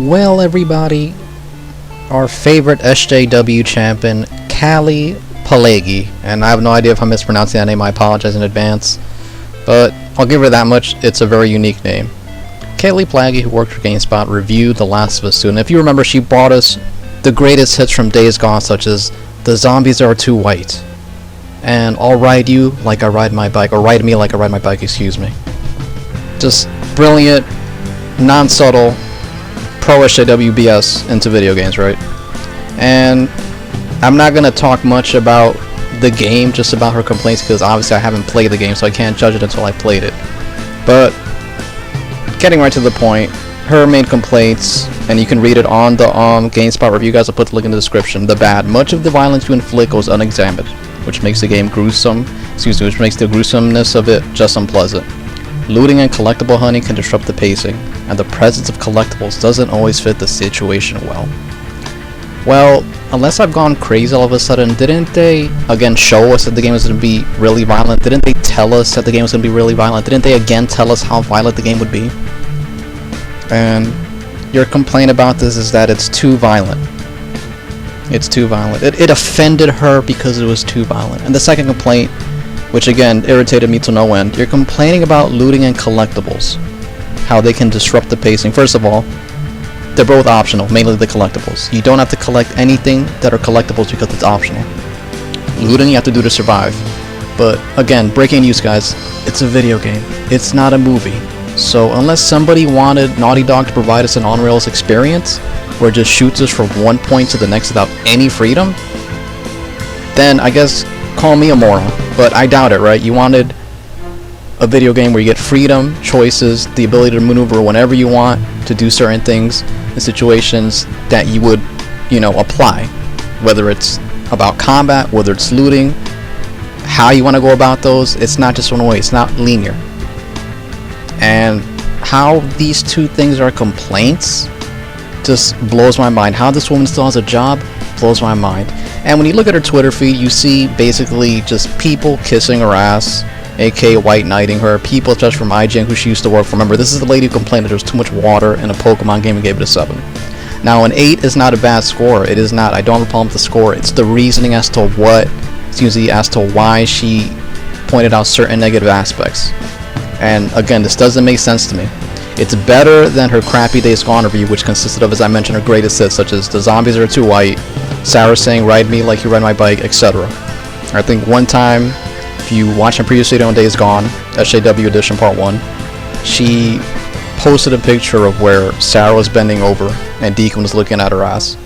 Well, everybody, our favorite SJW champion, Kali Palegi, and I have no idea if I'm mispronouncing that name, I apologize in advance, but I'll give her that much, it's a very unique name. Kali Palegi, who worked for Gamespot, reviewed The Last of Us 2, and if you remember, she brought us the greatest hits from Days Gone, such as The Zombies Are Too White, and I'll Ride You Like I Ride My Bike, or Ride Me Like I Ride My Bike, excuse me. Just brilliant, non-subtle, pro SJW BS into video games, right? And I'm not gonna talk much about the game, just about her complaints, because obviously I haven't played the game, so I can't judge it until I played it. But getting right to the point, her main complaints, and you can read it on the GameSpot review, guys. I'll put the link in the description. The bad: much of the violence you inflict goes unexamined, which makes the game gruesome. Which makes the gruesomeness of it just unpleasant. Looting and collectible hunting can disrupt the pacing, and the presence of collectibles doesn't always fit the situation well. Well, unless I've gone crazy all of a sudden, didn't they again show us that the game was going to be really violent? Didn't they tell us that the game was going to be really violent? Didn't they again tell us how violent the game would be? And your complaint about this is that it's too violent. It's too violent. It offended her because it was too violent. And the second complaint, which again irritated me to no end, you're complaining about looting and collectibles, how they can disrupt the pacing. First of all, they're both optional, mainly the collectibles. You don't have to collect anything that are collectibles because it's optional. Looting you have to do to survive. But again, breaking news, guys, it's a video game. It's not a movie. So unless somebody wanted Naughty Dog to provide us an on-rails experience where it just shoots us from one point to the next without any freedom, then I guess call me a moron, but I doubt it, right? You wanted a video game where you get freedom, choices, the ability to maneuver whenever you want, to do certain things in situations that you would, apply. Whether it's about combat, whether it's looting, how you want to go about those, it's not just one way, it's not linear. And how these two things are complaints just blows my mind. How this woman still has a job blows my mind. And when you look at her Twitter feed, you see basically just people kissing her ass, aka white knighting her, people especially from IGN who she used to work for. Remember, this is the lady who complained that there was too much water in a Pokemon game and gave it a 7. Now, an 8 is not a bad score. It is not. I don't have a problem with the score. It's the reasoning as to why she pointed out certain negative aspects. And again, this doesn't make sense to me. It's better than her crappy Days Gone review, which consisted of, as I mentioned, her greatest hits, such as The Zombies Are Too White, Sarah saying Ride Me Like You Ride My Bike, etc. I think one time, if you watch a previous video on Days Gone, SJW Edition Part 1, she posted a picture of where Sarah was bending over and Deacon was looking at her ass.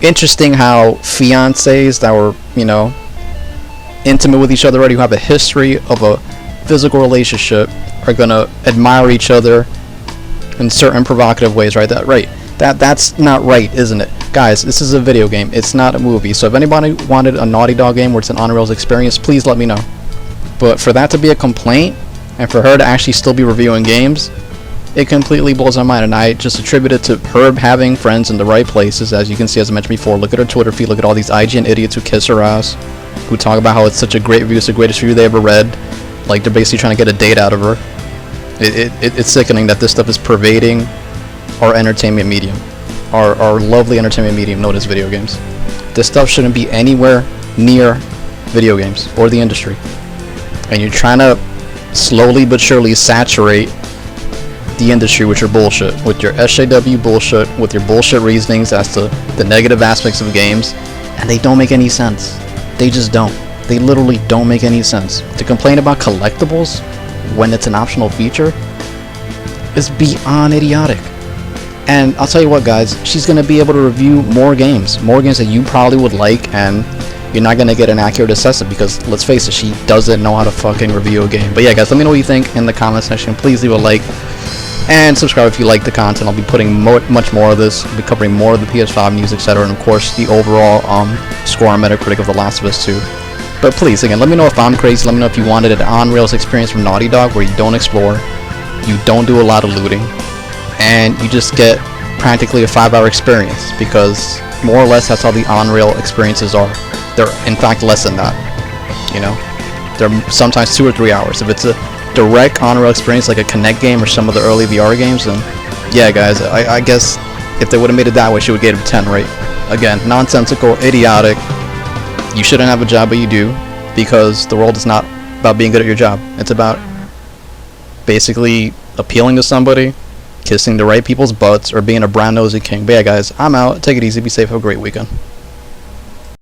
Interesting how fiancés that were, intimate with each other already, who have a history of a physical relationship, are gonna admire each other in certain provocative ways, right? That's not right, isn't it? Guys, this is a video game, it's not a movie. So if anybody wanted a Naughty Dog game where it's an on-rails experience, please let me know. But for that to be a complaint, and for her to actually still be reviewing games, it completely blows my mind. And I just attribute it to her having friends in the right places. As you can see, as I mentioned before, look at her Twitter feed, look at all these IGN idiots who kiss her ass, who talk about how it's such a great review, it's the greatest review they ever read. Like, they're basically trying to get a date out of her. It's sickening that this stuff is pervading our entertainment medium, our lovely entertainment medium known as video games. This stuff shouldn't be anywhere near video games or the industry. And you're trying to slowly but surely saturate the industry with your bullshit, with your SJW bullshit, with your bullshit reasonings as to the negative aspects of games, and they don't make any sense. They just don't. They literally don't make any sense. To complain about collectibles when it's an optional feature is beyond idiotic. And I'll tell you what, guys, she's going to be able to review more games that you probably would like, and you're not going to get an accurate assessment because, let's face it, she doesn't know how to fucking review a game. But yeah, guys, let me know what you think in the comment section. Please leave a like and subscribe if you like the content. I'll be putting much more of this. I'll be covering more of the PS5 news, etc., and of course the overall score on Metacritic of The Last of Us 2. But please, again, let me know if I'm crazy. Let me know if you wanted an on-rails experience from Naughty Dog where you don't explore, you don't do a lot of looting, and you just get practically a 5-hour experience, because more or less that's how the on-rail experiences are. They're in fact less than that. They're sometimes 2 or 3 hours. If it's a direct on-rail experience like a Kinect game or some of the early VR games, then yeah, guys, I guess if they would have made it that way, she would get a 10 rate. Again, nonsensical, idiotic. You shouldn't have a job, but you do, because the world is not about being good at your job. It's about basically appealing to somebody, kissing the right people's butts, or being a brown nosy king. But yeah, guys, I'm out. Take it easy. Be safe. Have a great weekend.